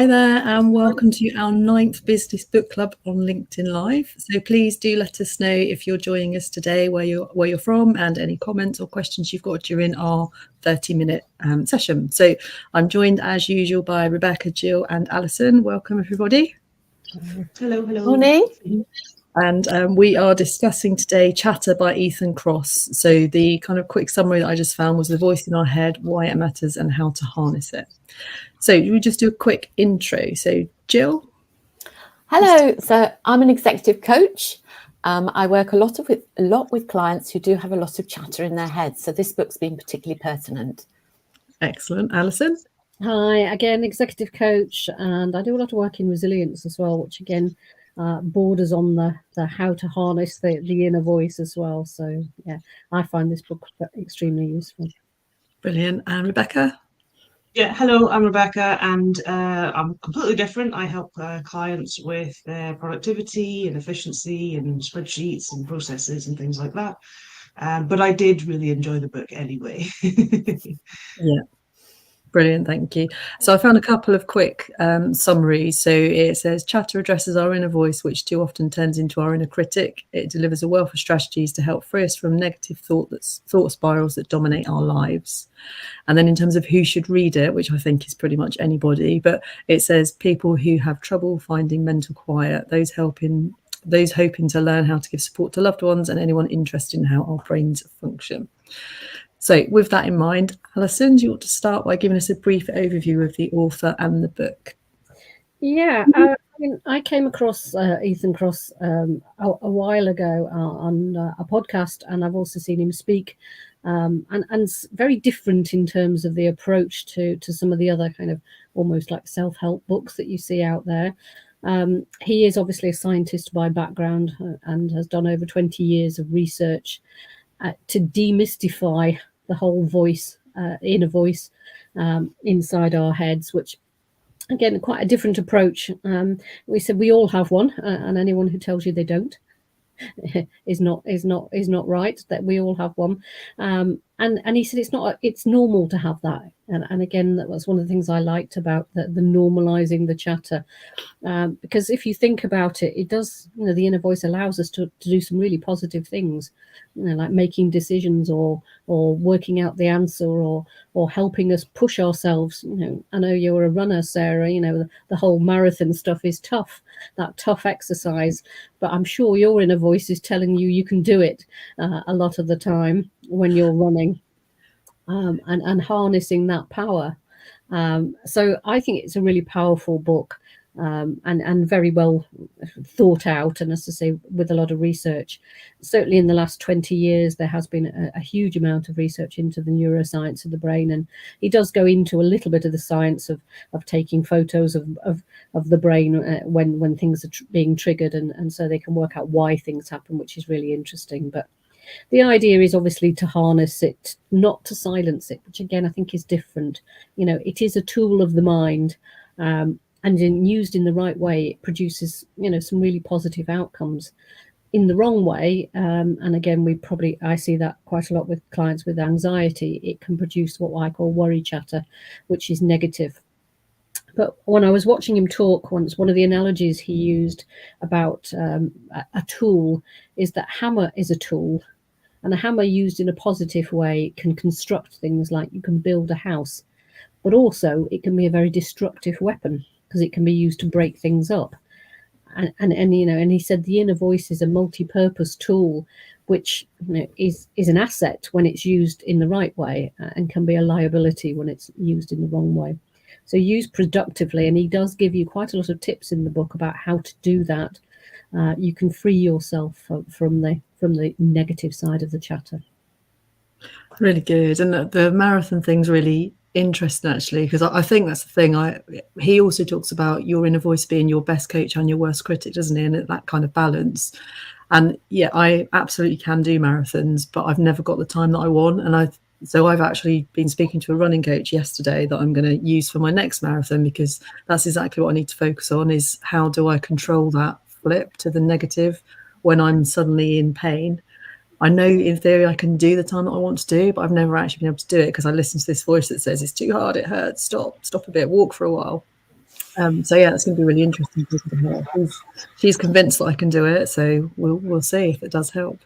Hi there and welcome to our 9th Business Book Club on LinkedIn Live. So please do let us know if you're joining us today, where you're from, and any comments or questions you've got during our 30-minute session. So I'm joined as usual by Rebecca, Gill and Alyson. Welcome everybody. Hello. Morning. And we are discussing today Chatter by Ethan Kross. So the kind of quick summary that I just found was the voice in our head, why it matters and how to harness it. So we just do a quick intro. So Gill. Hello. So I'm an executive coach. I work a lot with clients who do have a lot of chatter in their heads. So this book's been particularly pertinent. Excellent. Alyson. Hi, again, executive coach, and I do a lot of work in resilience as well, which again borders on the how to harness the inner voice as well. So yeah, I find this book extremely useful. Brilliant. And Rebecca? Yeah, hello, I'm Rebecca, and I'm completely different. I help clients with their productivity and efficiency and spreadsheets and processes and things like that. But I did really enjoy the book anyway. Yeah. Brilliant, thank you. So I found a couple of quick summaries. So it says, chatter addresses our inner voice, which too often turns into our inner critic. It delivers a wealth of strategies to help free us from negative thought spirals that dominate our lives. And then in terms of who should read it, which I think is pretty much anybody, but it says people who have trouble finding mental quiet, those hoping to learn how to give support to loved ones, and anyone interested in how our brains function. So with that in mind, Alyson, do you want to start by giving us a brief overview of the author and the book? Yeah, I came across Ethan Kross a while ago on a podcast, and I've also seen him speak, and very different in terms of the approach to some of the other kind of almost like self-help books that you see out there. He is obviously a scientist by background and has done over 20 years of research to demystify the whole voice, inner voice inside our heads, which again, quite a different approach. We said we all have one, and anyone who tells you they don't is not right. That we all have one, and he said it's normal to have that. And again, that was one of the things I liked about the normalizing the chatter, because if you think about it, it does, the inner voice allows us to do some really positive things, like making decisions or working out the answer or helping us push ourselves. I know you're a runner, Sarah, the whole marathon stuff is tough, that tough exercise, but I'm sure your inner voice is telling you can do it a lot of the time when you're running, and harnessing that power. So I think it's a really powerful book, and very well thought out, and as I say, with a lot of research. Certainly in the last 20 years there has been a huge amount of research into the neuroscience of the brain, and he does go into a little bit of the science of taking photos of the brain when things are being triggered, and so they can work out why things happen, which is really interesting. But the idea is obviously to harness it, not to silence it, which again I think is different. It is a tool of the mind, and used in the right way, it produces some really positive outcomes. In the wrong way, and again I see that quite a lot with clients with anxiety, it can produce what I call worry chatter, which is negative. But when I was watching him talk once, one of the analogies he used about a tool is that hammer is a tool, and a hammer used in a positive way can construct things, like you can build a house, but also it can be a very destructive weapon because it can be used to break things up. And he said the inner voice is a multi-purpose tool, which is an asset when it's used in the right way, and can be a liability when it's used in the wrong way. So use productively, and he does give you quite a lot of tips in the book about how to do that. You can free yourself from the negative side of the chatter. Really good. And the marathon thing's really interesting, actually, because I think that's the thing. He also talks about your inner voice being your best coach and your worst critic, doesn't he? And that kind of balance. And yeah, I absolutely can do marathons, but I've never got the time that I want. And so I've actually been speaking to a running coach yesterday that I'm going to use for my next marathon, because that's exactly what I need to focus on, is how do I control that flip to the negative when I'm suddenly in pain. I know in theory I can do the time that I want to do, but I've never actually been able to do it because I listen to this voice that says it's too hard, it hurts, stop a bit, walk for a while. So yeah, it's going to be really interesting talking to her. She's convinced that I can do it, so we'll see if it does help.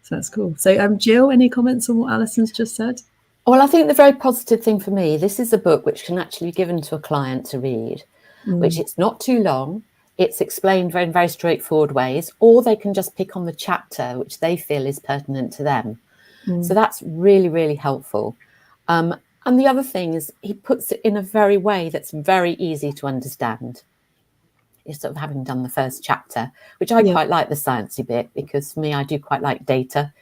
So that's cool. So Gill, any comments on what Alyson's just said? Well, I think the very positive thing for me, this is a book which can actually be given to a client to read, which it's not too long. It's explained in very straightforward ways, or they can just pick on the chapter which they feel is pertinent to them. So that's really, really helpful. And the other thing is he puts it in a very way that's very easy to understand. You're sort of having done the first chapter, which I quite like the sciencey bit, because for me, I do quite like data,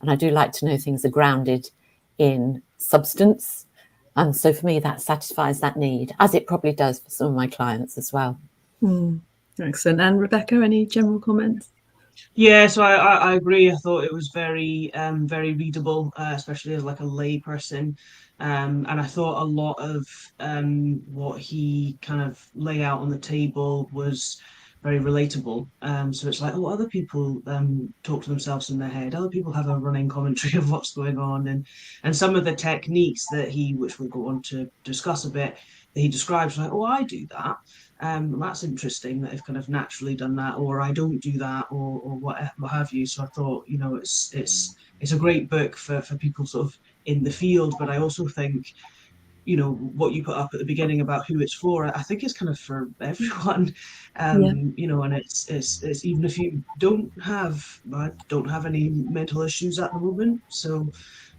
and I do like to know things are grounded in substance. And so for me, that satisfies that need, as it probably does for some of my clients as well. Excellent. And Rebecca, any general comments? Yeah, so I agree. I thought it was very readable, especially as like a lay person. And I thought a lot of what he kind of lay out on the table was very relatable. So it's like, oh, other people talk to themselves in their head. Other people have a running commentary of what's going on, and some of the techniques that which we'll go on to discuss a bit, that he describes, like, oh, I do that. That's interesting that I've kind of naturally done that, or I don't do that, or what have you. So I thought, it's a great book for people sort of in the field. But I also think, what you put up at the beginning about who it's for, I think it's kind of for everyone. And it's even if you don't have any mental issues at the moment. So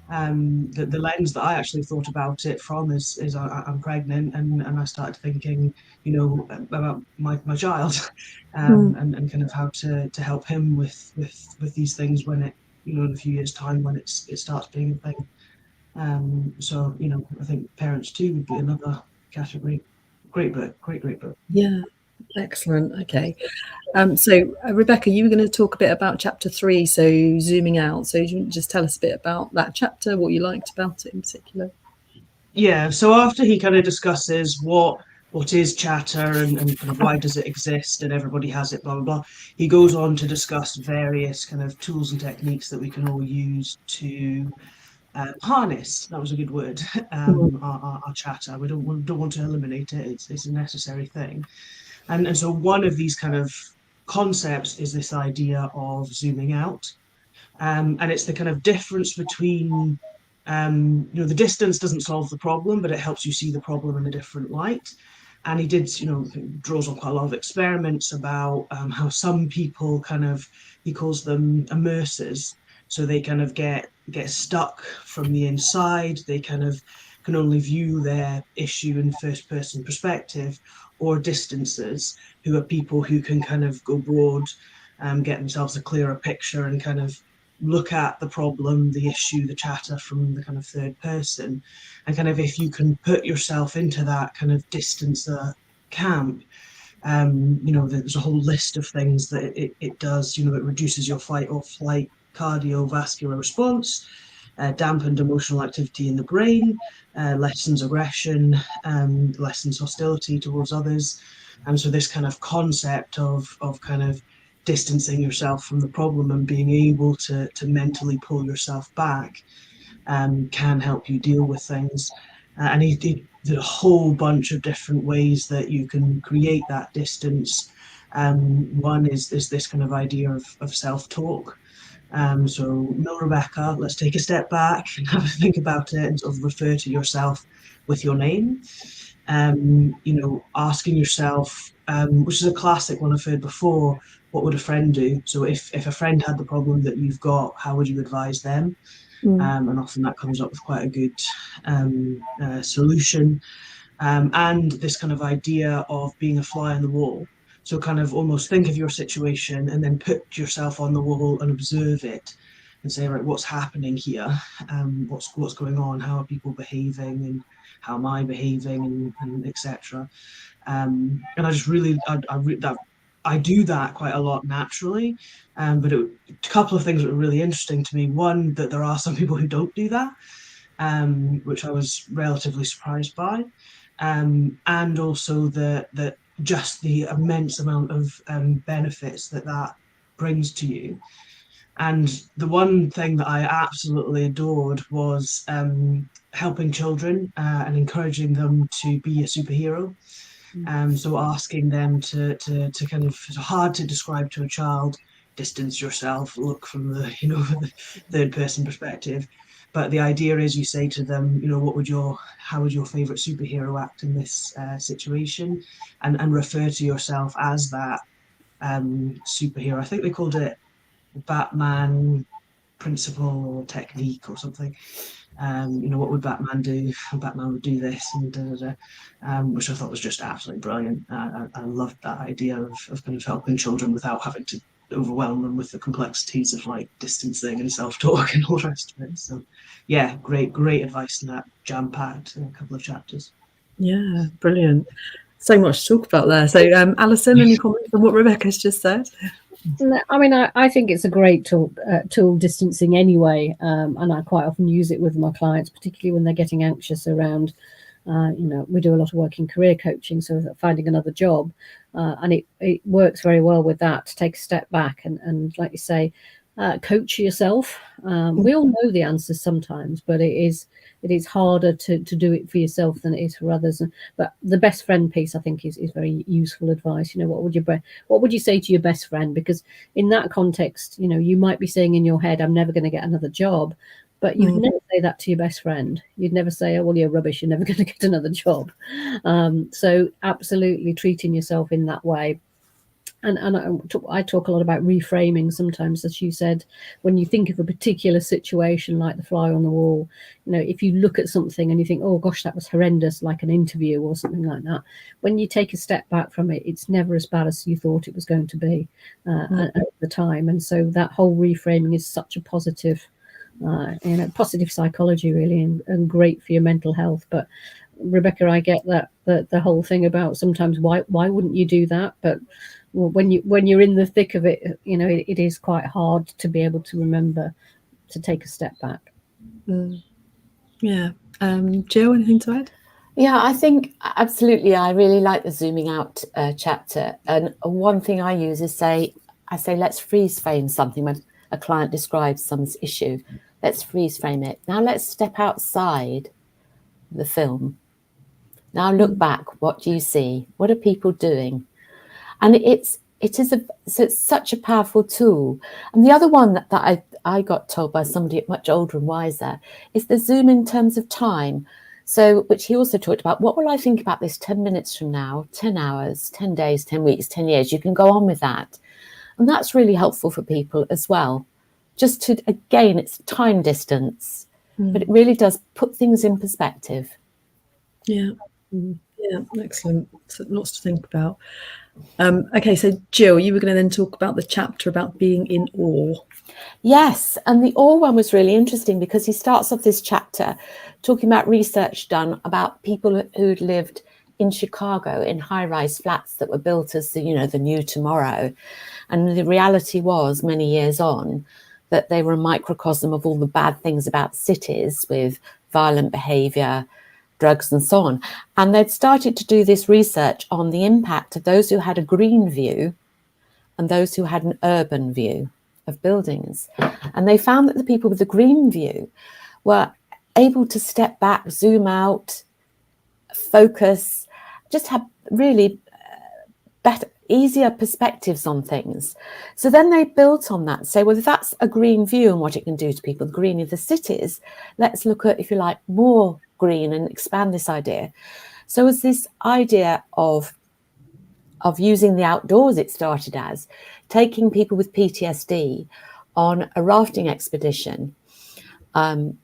the lens that I actually thought about it from is I'm pregnant, and I started thinking, about my child, and kind of how to help him with these things when it, in a few years' time, when it starts being a thing. So I think Parents Too would be another category. Great book, great book. Yeah, excellent. Okay. So Rebecca, you were going to talk a bit about chapter 3, so zooming out. So you just tell us a bit about that chapter, what you liked about it in particular. Yeah, so after he kind of discusses what is chatter, and kind of why does it exist, and everybody has it, blah blah blah, he goes on to discuss various kind of tools and techniques that we can all use to harness, that was a good word, our chatter. We don't want to eliminate it. It's a necessary thing. And so one of these kind of concepts is this idea of zooming out. And it's the kind of difference between, the distance doesn't solve the problem, but it helps you see the problem in a different light. And he did, draws on quite a lot of experiments about how some people he calls them immersers. So they kind of get stuck from the inside. They kind of can only view their issue in first person perspective, or distancers, who are people who can kind of go broad, get themselves a clearer picture, and kind of look at the problem, the issue, the chatter from the kind of third person. And kind of, if you can put yourself into that kind of distancer camp, there's a whole list of things that it does. It reduces your fight or flight cardiovascular response, dampened emotional activity in the brain, lessens aggression, lessens hostility towards others. And so this kind of concept of kind of distancing yourself from the problem and being able to mentally pull yourself back can help you deal with things. And he did a whole bunch of different ways that you can create that distance. One is this kind of idea of self-talk. So, no, Rebecca, let's take a step back and have a think about it, and sort of refer to yourself with your name. Asking yourself, which is a classic one I've heard before, what would a friend do? So if a friend had the problem that you've got, how would you advise them? And often that comes up with quite a good solution. And this kind of idea of being a fly on the wall. So kind of almost think of your situation and then put yourself on the wall and observe it, and say, right, what's happening here? What's going on? How are people behaving, and how am I behaving, and etc. And I just really, I do that quite a lot naturally. But a couple of things that were really interesting to me. One, that there are some people who don't do that, which I was relatively surprised by. And also that just the immense amount of benefits that brings to you. And the one thing that I absolutely adored was helping children and encouraging them to be a superhero. So asking them to kind of, it's hard to describe to a child, distance yourself, look from the, the third person perspective. But the idea is, you say to them, how would your favorite superhero act in this situation, and refer to yourself as that superhero. I think they called it Batman principle or technique or something. What would Batman do? Batman would do this, and which I thought was just absolutely brilliant. I loved that idea of kind of helping children without having to overwhelm them with the complexities of like distancing and self-talk and all the rest of it. So yeah, great advice in that jam-packed a couple of chapters. Yeah, brilliant. So much to talk about there. So Alyson, any comments on what Rebecca's just said? I mean, I think it's a great tool, distancing anyway, and I quite often use it with my clients, particularly when they're getting anxious around, we do a lot of work in career coaching, so finding another job, and it works very well with that, to take a step back and like you say, coach yourself. We all know the answers sometimes, but it is harder to do it for yourself than it is for others. But the best friend piece, I think, is very useful advice. What would you say to your best friend? Because in that context, you might be saying in your head, I'm never going to get another job, but you'd never say that to your best friend. You'd never say, oh, well, you're rubbish, you're never going to get another job. So absolutely treating yourself in that way. And I talk a lot about reframing sometimes, as you said, when you think of a particular situation like the fly on the wall, if you look at something and you think, oh gosh, that was horrendous, like an interview or something like that, when you take a step back from it, it's never as bad as you thought it was going to be at the time. And so that whole reframing is such a positive, positive psychology, really, and great for your mental health. But Rebecca, I get that the whole thing about sometimes why wouldn't you do that? But when you're in the thick of it, it is quite hard to be able to remember to take a step back. Yeah. Jill, anything to add? Yeah, I think absolutely. I really like the zooming out chapter. And one thing I use is I say, let's freeze frame something when a client describes some issue. Let's freeze frame it. Now let's step outside the film. Now look back. What do you see? What are people doing? And it's such a powerful tool. And the other one that I got told by somebody much older and wiser is the zoom in terms of time. So, which he also talked about, what will I think about this 10 minutes from now, 10 hours, 10 days, 10 weeks, 10 years? You can go on with that. And that's really helpful for people as well. Just to, again, it's time distance, but it really does put things in perspective. Yeah. Yeah, excellent. So lots to think about. Okay, so Jill, you were going to then talk about the chapter about being in awe. Yes, and the awe one was really interesting because he starts off this chapter talking about research done about people who'd lived in Chicago in high-rise flats that were built as the new tomorrow. And the reality was, many years on, that they were a microcosm of all the bad things about cities with violent behaviour, drugs and so on. And they'd started to do this research on the impact of those who had a green view and those who had an urban view of buildings. And they found that the people with the green view were able to step back, zoom out, focus, just have really better, easier perspectives on things. So then they built on that, say, well, if that's a green view and what it can do to people, the green of the cities, let's look at, if you like, more green and expand this idea. So as this idea of using the outdoors, it started as taking people with PTSD on a rafting expedition. And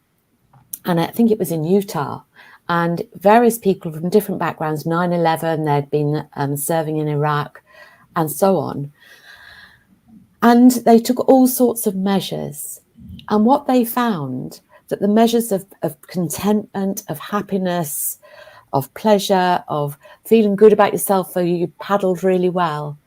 I think it was in Utah, and various people from different backgrounds, 9/11, they'd been serving in Iraq and so on. And they took all sorts of measures. And what they found, that the measures of contentment, of happiness, of pleasure, of feeling good about yourself, though you paddled really well,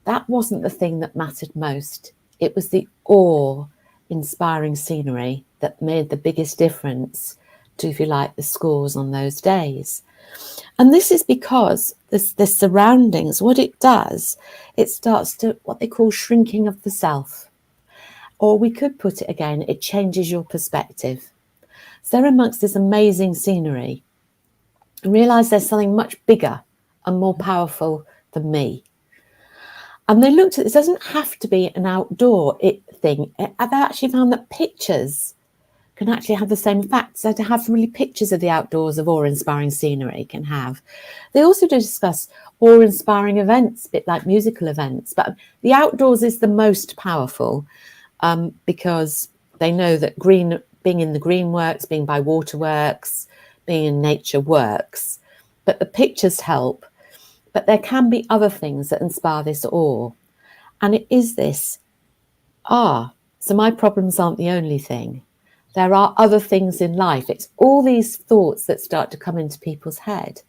that wasn't the thing that mattered most. It was the awe-inspiring scenery that made the biggest difference to, if you like, the scores on those days. And this is because the surroundings, what it does, it starts to what they call shrinking of the self. Or we could put it again, it changes your perspective. So they're amongst this amazing scenery and realise there's something much bigger and more powerful than me. And they looked at it doesn't have to be an outdoor thing. They actually found that pictures can actually have the same effect. So to have really pictures of the outdoors of awe-inspiring scenery can have. They also do discuss awe-inspiring events, a bit like musical events, but the outdoors is the most powerful because they know that being in the green works, being by water works, being in nature works, but the pictures help. But there can be other things that inspire this awe. And it is this, so my problems aren't the only thing. There are other things in life. It's all these thoughts that start to come into people's head.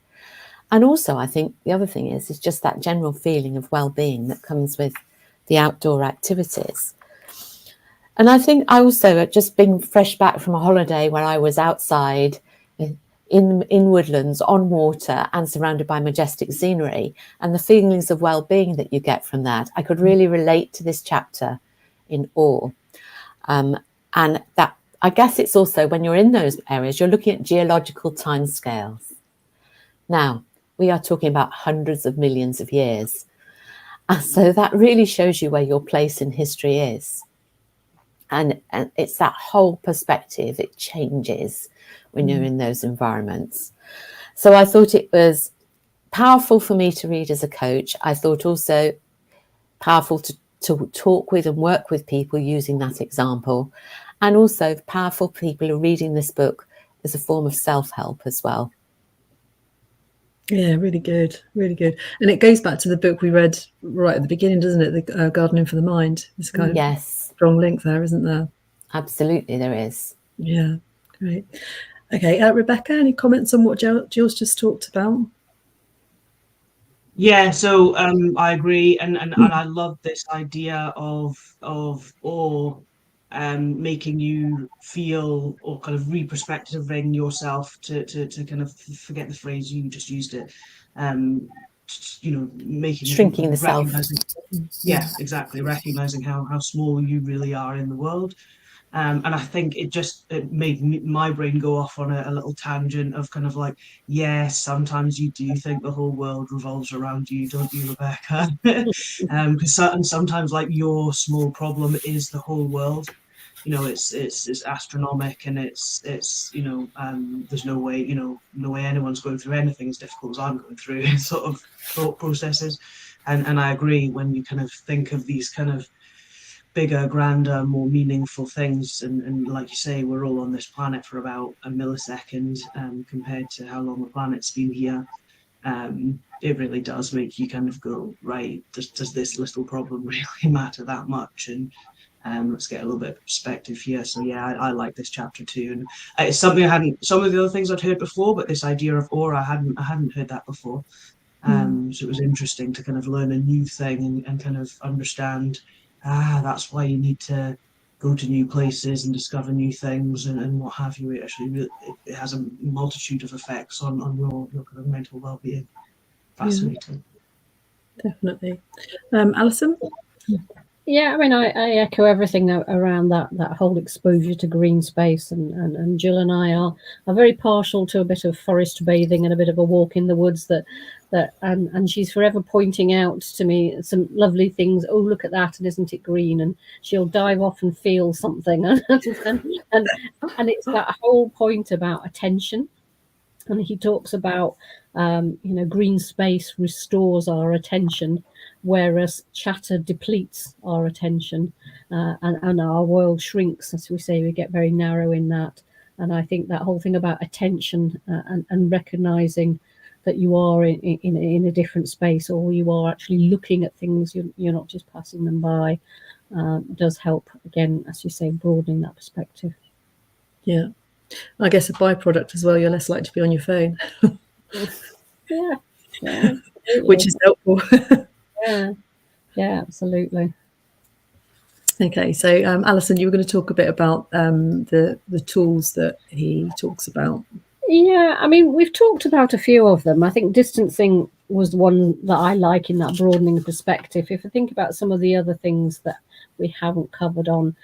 And also, I think the other thing is just that general feeling of well-being that comes with the outdoor activities. And I think I also, just being fresh back from a holiday where I was outside in woodlands, on water, and surrounded by majestic scenery, and the feelings of well-being that you get from that, I could really relate to this chapter in awe. And that, I guess it's also when you're in those areas, you're looking at geological timescales. Now, we are talking about hundreds of millions of years. And so that really shows you where your place in history is. And it's that whole perspective, it changes when you're in those environments. So I thought it was powerful for me to read as a coach. I thought also powerful to talk with and work with people using that example. And also powerful people who are reading this book as a form of self-help as well. Yeah, really good, really good. And it goes back to the book we read right at the beginning, doesn't it? The Gardening for the Mind. There's kind of strong link there, isn't there? Absolutely, there is. Yeah, great. Okay, Rebecca, any comments on what Gill's just talked about? Yeah, so I agree, and I love this idea of awe making you feel, or kind of re-perspectiving yourself to kind of forget the phrase you just used it, making shrinking the self. Yeah, exactly, recognizing how small you really are in the world. And I think it made my brain go off on a little tangent of kind of like, yes, sometimes you do think the whole world revolves around you, don't you, Rebecca? Because sometimes like your small problem is the whole world. It's astronomic, and it's there's no way anyone's going through anything as difficult as I'm going through sort of thought processes. And I agree, when you kind of think of these kind of bigger, grander, more meaningful things, and like you say, we're all on this planet for about a millisecond compared to how long the planet's been here. It really does make you kind of go, right, does this little problem really matter that much? And let's get a little bit of perspective here. So yeah, I like this chapter too, and it's something some of the other things I'd heard before, but this idea of awe, I hadn't heard that before. So it was interesting to kind of learn a new thing and kind of understand, that's why you need to go to new places and discover new things and what have you. It actually it has a multitude of effects on your kind of mental well-being. Fascinating. Yeah, definitely. Alyson? Yeah, I mean, I echo everything around that whole exposure to green space, and Gill and I are very partial to a bit of forest bathing and a bit of a walk in the woods. And she's forever pointing out to me some lovely things. Oh, look at that, and isn't it green? And she'll dive off and feel something, and it's that whole point about attention. And he talks about green space restores our attention, whereas chatter depletes our attention, and our world shrinks. As we say, we get very narrow in that. And I think that whole thing about attention and recognizing that you are in a different space, or you are actually looking at things, you're not just passing them by, does help, again, as you say, broadening that perspective. Yeah, I guess a byproduct as well, you're less likely to be on your phone. yeah Which is helpful. yeah, absolutely. Okay, so Alyson, you were going to talk a bit about the tools that he talks about. Yeah, I mean, we've talked about a few of them. I think distancing was one that I like in that broadening perspective. If I think about some of the other things that we haven't covered on,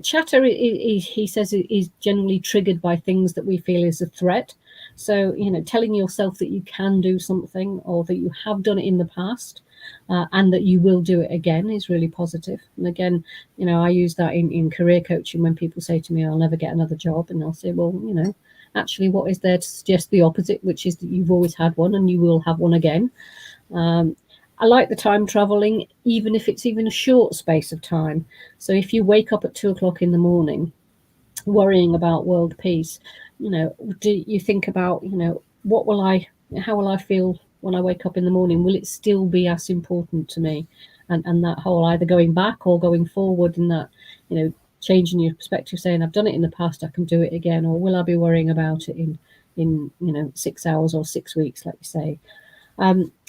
chatter, he says, is generally triggered by things that we feel is a threat. So, telling yourself that you can do something, or that you have done it in the past, and that you will do it again, is really positive. And again, I use that in career coaching when people say to me, I'll never get another job. And I'll say, well, actually, what is there to suggest the opposite, which is that you've always had one and you will have one again. I like the time traveling, even if it's even a short space of time. So if you wake up at 2 o'clock in the morning worrying about world peace, do you think about, how will I feel when I wake up in the morning? Will it still be as important to me? And that whole either going back or going forward, in that, changing your perspective, saying I've done it in the past, I can do it again, or will I be worrying about it in 6 hours or 6 weeks, like you say.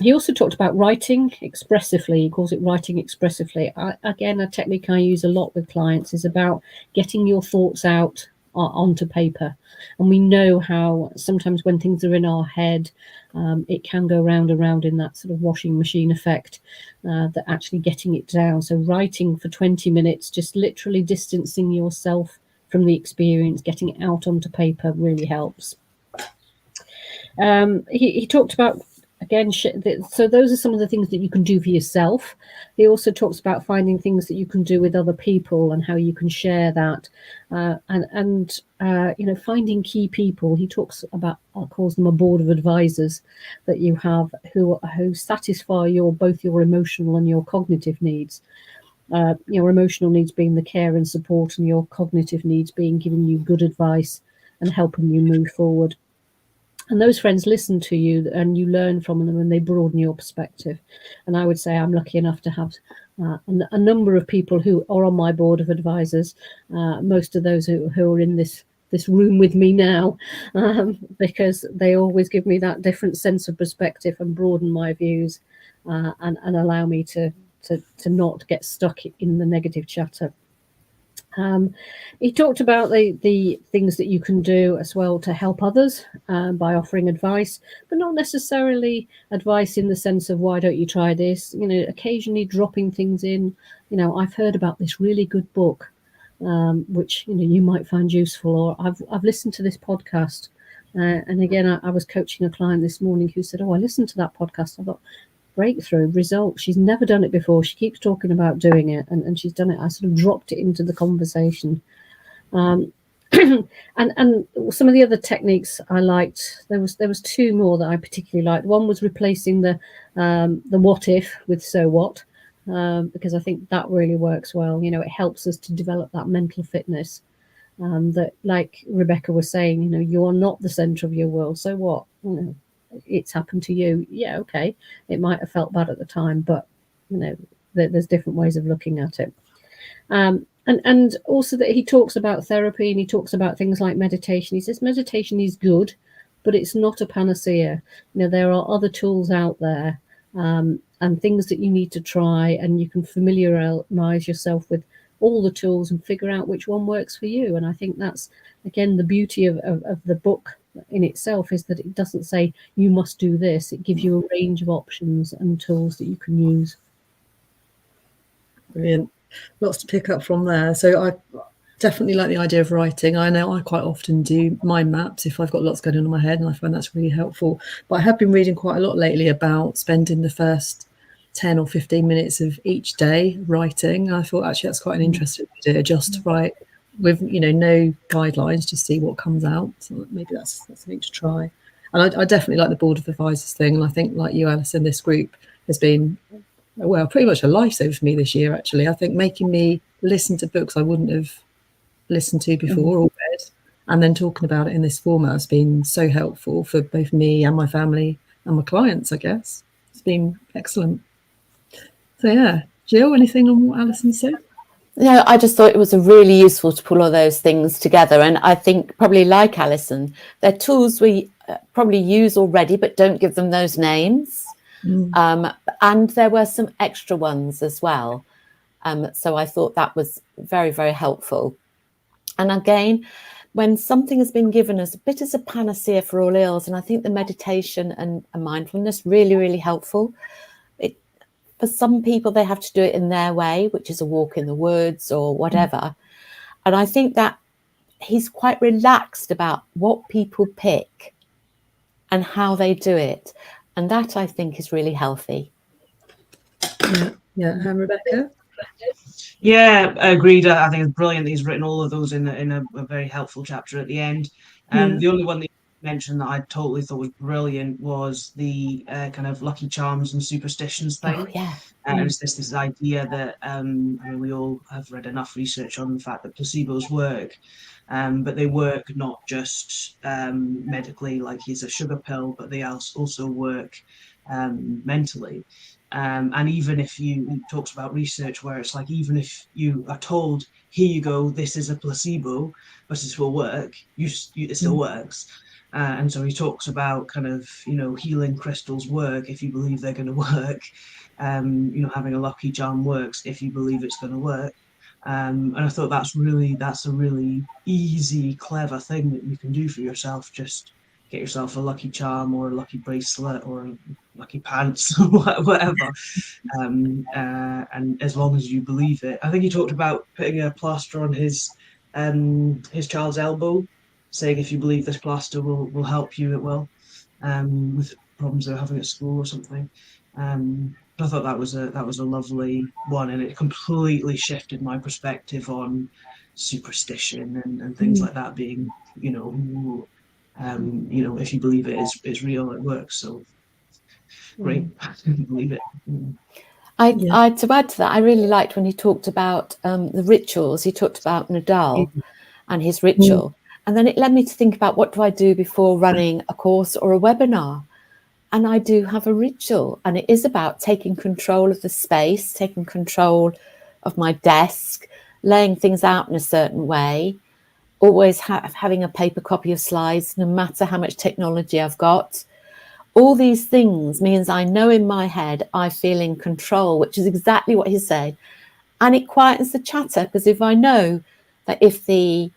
He also talked about writing expressively. He calls it writing expressively. Again, a technique I use a lot with clients is about getting your thoughts out onto paper. And we know how sometimes when things are in our head, it can go round and round in that sort of washing machine effect, that actually getting it down. So writing for 20 minutes, just literally distancing yourself from the experience, getting it out onto paper really helps. He talked about, again, so those are some of the things that you can do for yourself. He also talks about finding things that you can do with other people and how you can share that, and finding key people. He talks about, calls them a board of advisors that you have who satisfy both your emotional and your cognitive needs. Your emotional needs being the care and support, and your cognitive needs being giving you good advice and helping you move forward. And those friends listen to you and you learn from them, and they broaden your perspective. And I would say I'm lucky enough to have a number of people who are on my board of advisors, most of those who are in this room with me now, because they always give me that different sense of perspective and broaden my views, and allow me to not get stuck in the negative chatter. He talked about the things that you can do as well to help others, by offering advice, but not necessarily advice in the sense of, why don't you try this? Occasionally dropping things in. I've heard about this really good book, which you might find useful, or I've listened to this podcast. And again, I was coaching a client this morning who said, "Oh, I listened to that podcast. I thought, breakthrough result. She's never done it before. She keeps talking about doing it, and she's done it." I sort of dropped it into the conversation. And some of the other techniques I liked. There was two more that I particularly liked. One was replacing the what if with so what, because I think that really works well. It helps us to develop that mental fitness. That, like Rebecca was saying, you are not the center of your world. So what? It's happened to you. Yeah, okay. It might have felt bad at the time, but there's different ways of looking at it. And also that he talks about therapy, and he talks about things like meditation. He says meditation is good, but it's not a panacea. There are other tools out there, and things that you need to try, and you can familiarize yourself with all the tools and figure out which one works for you. And I think that's, again, the beauty of the book in itself, is that it doesn't say you must do this. It gives you a range of options and tools that you can use. Brilliant. Lots to pick up from there. So I definitely like the idea of writing. I know I quite often do mind maps if I've got lots going on in my head, and I find that's really helpful. But I have been reading quite a lot lately about spending the first 10 or 15 minutes of each day writing. I thought actually that's quite an interesting idea, just to write with no guidelines, just see what comes out. So maybe that's something to try. And I definitely like the board of advisors thing, and I think, like you, Alyson, this group has been, well, pretty much a lifesaver for me this year, actually. I think making me listen to books I wouldn't have listened to before or read, and then talking about it in this format has been so helpful for both me and my family and my clients, I guess. It's been excellent. So yeah, Gill, anything on what Alyson said? No, I just thought it was really useful to pull all those things together. And I think, probably like Alyson, they're tools we probably use already, but don't give them those names. And there were some extra ones as well. So I thought that was very, very helpful. And again, when something has been given as a bit as a panacea for all ills, and I think the meditation and mindfulness really, really helpful. For some people, they have to do it in their way, which is a walk in the woods or whatever. And I think that he's quite relaxed about what people pick. and how they do it. And that, I think, is really healthy. Yeah. Rebecca? Yeah, agreed. I think it's brilliant that he's written all of those in a very helpful chapter at the end. The only one that you mentioned that I totally thought was brilliant was the kind of lucky charms and superstitions thing. Oh, yeah. And it's this idea that I mean, we all have read enough research on the fact that placebos work, but they work not just medically, like he's a sugar pill, but they also work mentally. And even if he talks about research where it's like, even if you are told, here you go, this is a placebo, but it will work, it still works. And so he talks about kind of, healing crystals work if you believe they're going to work. Having a lucky charm works if you believe it's going to work. And I thought that's a really easy, clever thing that you can do for yourself. Just get yourself a lucky charm or a lucky bracelet or lucky pants or whatever. And as long as you believe it. I think he talked about putting a plaster on his child's elbow, saying if you believe this plaster will help you, it will, with problems they're having at school or something. I thought that was a lovely one, and it completely shifted my perspective on superstition and things like that being, if you believe it is real, it works. So great, I believe it. To add to that, I really liked when he talked about the rituals. He talked about Nadal and his ritual, and then it led me to think about, what do I do before running a course or a webinar? And I do have a ritual, and it is about taking control of the space, taking control of my desk, laying things out in a certain way, always having a paper copy of slides, no matter how much technology I've got. All these things means I know in my head I feel in control, which is exactly what he said. And it quietens the chatter, because if I know that if the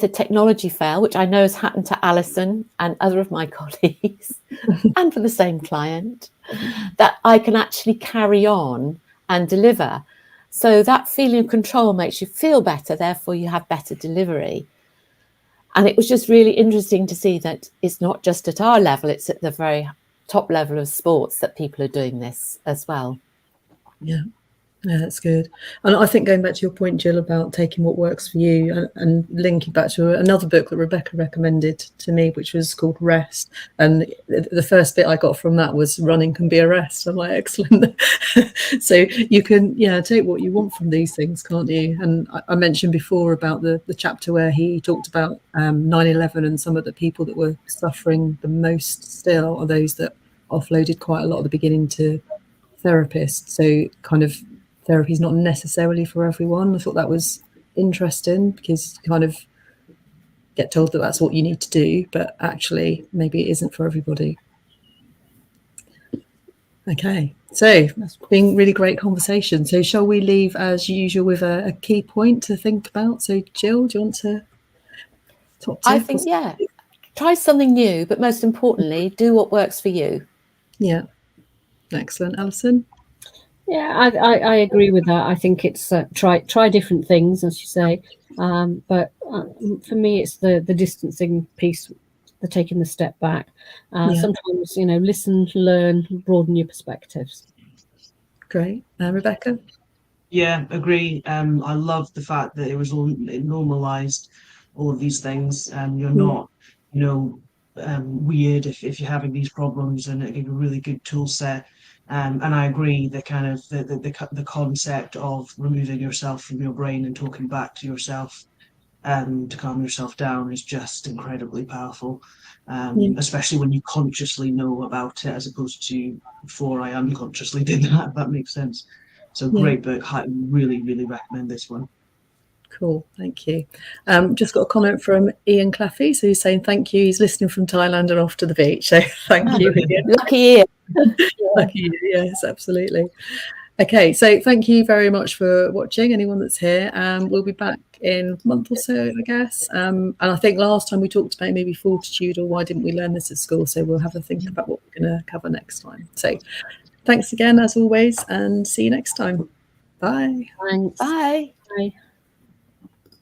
technology fail, which I know has happened to Alyson and other of my colleagues, and for the same client, that I can actually carry on and deliver. So that feeling of control makes you feel better, therefore you have better delivery. And it was just really interesting to see that it's not just at our level, it's at the very top level of sports that people are doing this as well. Yeah, that's good. And I think, going back to your point, Gill, about taking what works for you, and linking back to another book that Rebecca recommended to me, which was called Rest. And the first bit I got from that was, running can be a rest. I'm like, excellent. So you can, take what you want from these things, can't you? And I mentioned before about the chapter where he talked about 9/11, and some of the people that were suffering the most still are those that offloaded quite a lot at the beginning to therapists. So kind of, therapy is not necessarily for everyone. I thought that was interesting, because you kind of get told that that's what you need to do, but actually maybe it isn't for everybody. Okay, so that's been really great conversation. So shall we leave as usual with a key point to think about? So Gill, do you want to top tip? I think, try something new, but most importantly, do what works for you. Yeah, excellent. Alyson? Yeah, I agree with that. I think it's try different things, as you say. But for me, it's the distancing piece, the taking the step back. Sometimes, listen, learn, broaden your perspectives. Great. Rebecca? Yeah, agree. I love the fact that it normalized all of these things. You're not, weird if you're having these problems, and it gave a really good tool set. And I agree, the kind of the concept of removing yourself from your brain and talking back to yourself to calm yourself down is just incredibly powerful, especially when you consciously know about it, as opposed to before I unconsciously did that, if that makes sense. So great book. I really, really recommend this one. Cool, thank you. Just got a comment from Ian Claffey, so he's saying thank you. He's listening from Thailand and off to the beach, so thank you, Ian. Lucky Ian. Lucky you, yes, absolutely. Okay, so thank you very much for watching, anyone that's here. We'll be back in a month or so, I guess. And I think last time we talked about maybe fortitude, or why didn't we learn this at school, so we'll have a think about what we're going to cover next time. So thanks again, as always, and see you next time. Bye. Thanks. Bye. Bye.